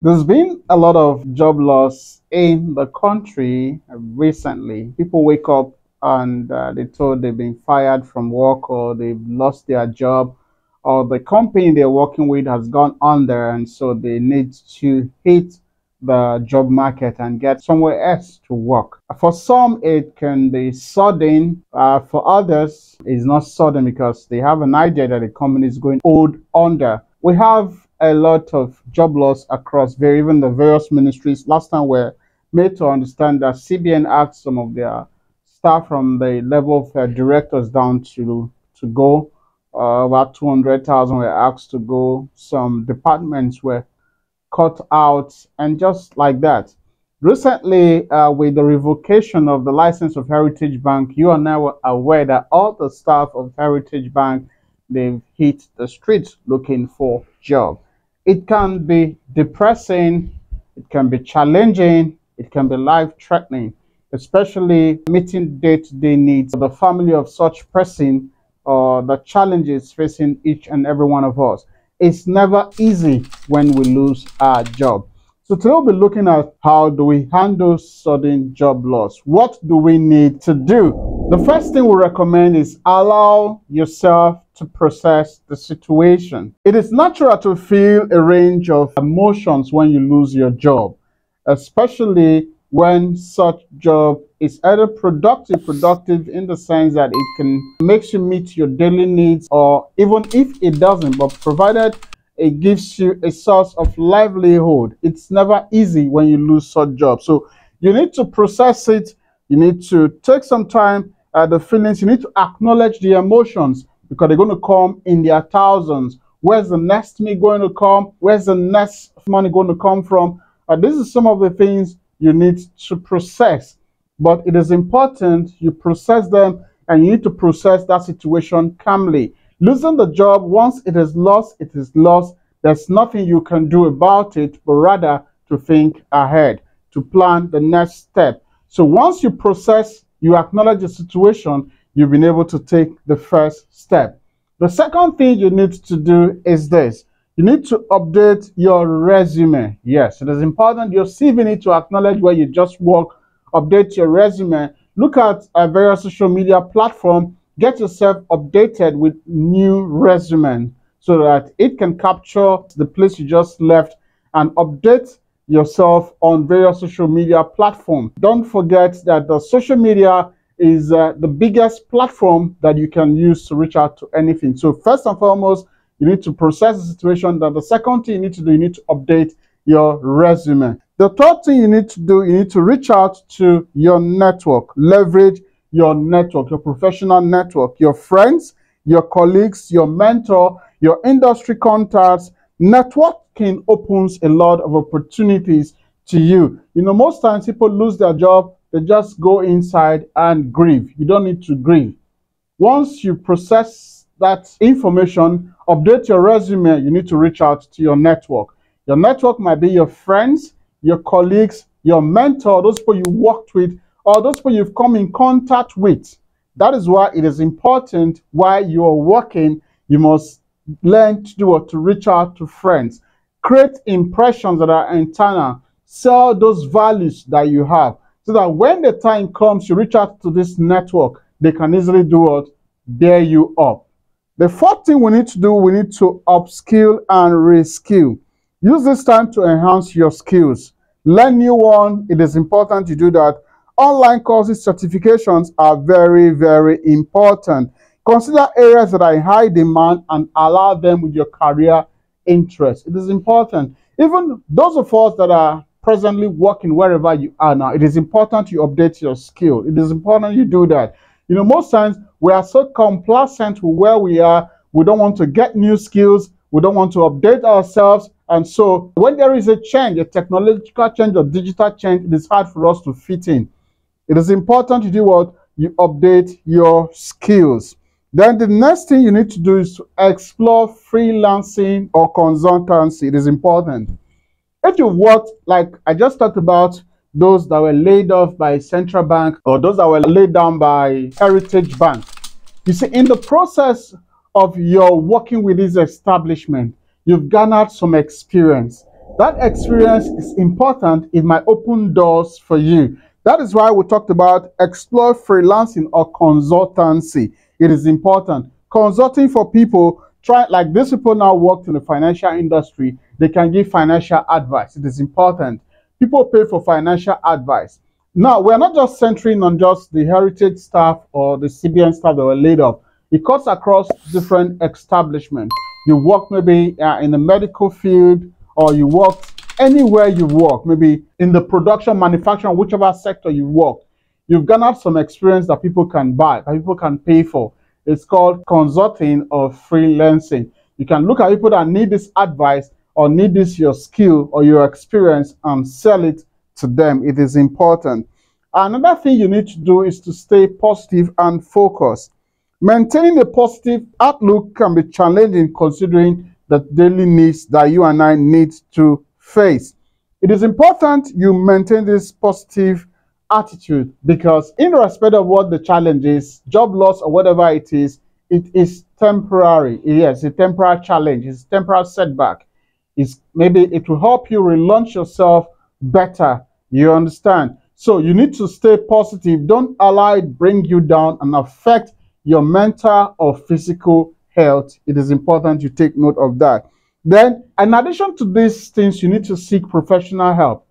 There's been a lot of job loss in the country recently. People wake up and they told they've been fired from work or they've lost their job or the company they're working with has gone under and so they need to hit the job market and get somewhere else to work. For some, it can be sudden. For others, it's not sudden because they have an idea that the company is going old under. We have a lot of job loss across even the various ministries. Last time we're made to understand that CBN asked some of their staff from the level of directors down to go. About 200,000 were asked to go. Some departments were cut out, and just like that. Recently, with the revocation of the license of Heritage Bank, you are now aware that all the staff of Heritage Bank, they've hit the streets looking for job. It can be depressing, it can be challenging, it can be life-threatening, especially meeting day-to-day needs of the family of such person or the challenges facing each and every one of us. It's never easy when we lose our job. So today we'll be looking at how do we handle sudden job loss. What do we need to do? The first thing we recommend is allow yourself to process the situation. It is natural to feel a range of emotions when you lose your job, especially when such job is either productive in the sense that it can makes you meet your daily needs, or even if it doesn't, but provided it gives you a source of livelihood. It's never easy when you lose such job. So you need to process it. You need to take some time at the feelings. You need to acknowledge the emotions because they're going to come in their thousands. Where's the next me going to come? Where's the next money going to come from? This is some of the things you need to process, but it is important you process them, and you need to process that situation calmly. Losing the job, once it is lost, it is lost. There's nothing you can do about it, but rather to think ahead, to plan the next step. So once you process, you acknowledge the situation, you've been able to take the first step. The second thing you need to do is this. You need to update your resume. Yes, it is important. Your CV needs to acknowledge where you just work. Update your resume. Look at various social media platforms. Get yourself updated with new resume so that it can capture the place you just left, and update yourself on various social media platforms. Don't forget that the social media is the biggest platform that you can use to reach out to anything. So first and foremost, you need to process the situation. Then the second thing you need to do, you need to update your resume. The third thing you need to do, you need to reach out to your network. Leverage your network, your professional network, your friends, your colleagues, your mentor, your industry contacts. Networking opens a lot of opportunities to you. You know, most times people lose their job, they just go inside and grieve. You don't need to grieve. Once you process that information, update your resume, you need to reach out to your network. Your network might be your friends, your colleagues, your mentor, those people you worked with, or those people you've come in contact with. That is why it is important while you are working, you must learn to do what? To reach out to friends. Create impressions that are internal. Sell those values that you have so that when the time comes, you reach out to this network, they can easily do what? Bear you up. The fourth thing we need to do, we need to upskill and reskill. Use this time to enhance your skills. Learn new one. It is important to do that. Online courses, certifications are very, very important. Consider areas that are in high demand and allow them with your career interest. It is important. Even those of us that are presently working wherever you are now, it is important you update your skill. It is important you do that. You know, most times we are so complacent with where we are. We don't want to get new skills. We don't want to update ourselves. And so when there is a change, a technological change or digital change, it is hard for us to fit in. It is important to do what? You update your skills. Then the next thing you need to do is to explore freelancing or consultancy. It is important. If you worked, like I just talked about, those that were laid off by Central Bank or those that were laid down by Heritage Bank, you see, in the process of your working with this establishment, you've garnered some experience. That experience is important. It might open doors for you. That is why we talked about explore freelancing or consultancy. It is important. Consulting for people, try like these people now work in the financial industry, they can give financial advice. It is important. People pay for financial advice. Now, we're not just centering on just the heritage staff or the CBN staff that were laid off. It cuts across different establishments. You work maybe in the medical field, or you work anywhere you work, maybe in the production, manufacturing, whichever sector you work. You've garnered some experience that people can buy, that people can pay for. It's called consulting or freelancing. You can look at people that need this advice or need this your skill or your experience and sell it to them. It is important. Another thing you need to do is to stay positive and focused. Maintaining a positive outlook can be challenging considering the daily needs that you and I need to face. It is important you maintain this positive attitude because irrespective of what the challenge is, job loss or whatever it is temporary. Yes, a temporary challenge. It's a temporary setback. Maybe it will help you relaunch yourself better. You understand? So you need to stay positive. Don't allow it bring you down and affect your mental or physical health. It is important you take note of that. Then, in addition to these things, you need to seek professional help.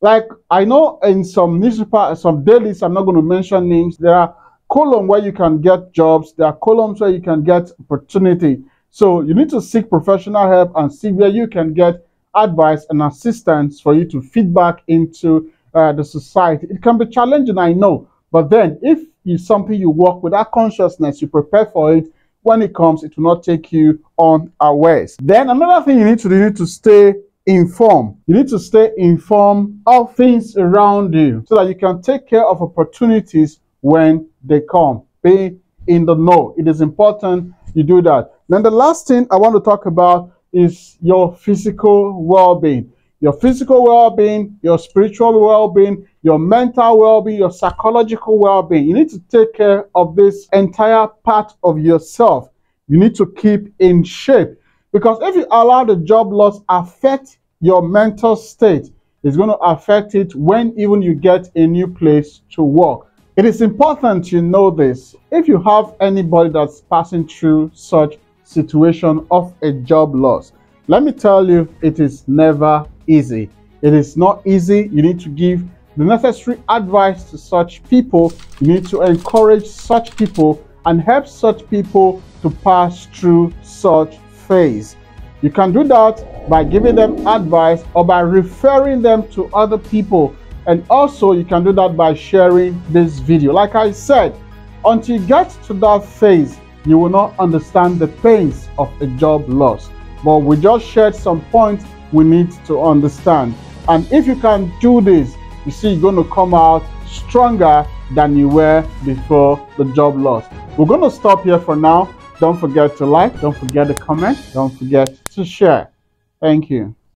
Like I know in some newspaper, some dailies, I'm not going to mention names, there are columns where you can get jobs, there are columns where you can get opportunity. So you need to seek professional help and see where you can get advice and assistance for you to feed back into the society. It can be challenging, I know, but then if it's something you work with, that consciousness, you prepare for it, when it comes, it will not take you unawares. Then another thing you need to stay informed. You need to stay informed of things around you so that you can take care of opportunities when they come. Be in the know. It is important you do that. Then the last thing I want to talk about is your physical well-being. Your physical well-being, your spiritual well-being, your mental well-being, your psychological well-being. You need to take care of this entire part of yourself. You need to keep in shape. Because if you allow the job loss affect your mental state, it's going to affect it when even you get a new place to work. It is important you know this. If you have anybody that's passing through such situation of a job loss, let me tell you, it is never easy. It is not easy. You need to give the necessary advice to such people. You need to encourage such people and help such people to pass through such phase. You can do that by giving them advice or by referring them to other people. And also you can do that by sharing this video. Like I said, until you get to that phase, you will not understand the pains of a job loss. But we just shared some points we need to understand. And if you can do this, you see you're going to come out stronger than you were before the job loss. We're going to stop here for now. Don't forget to like, don't forget to comment, don't forget to share. Thank you.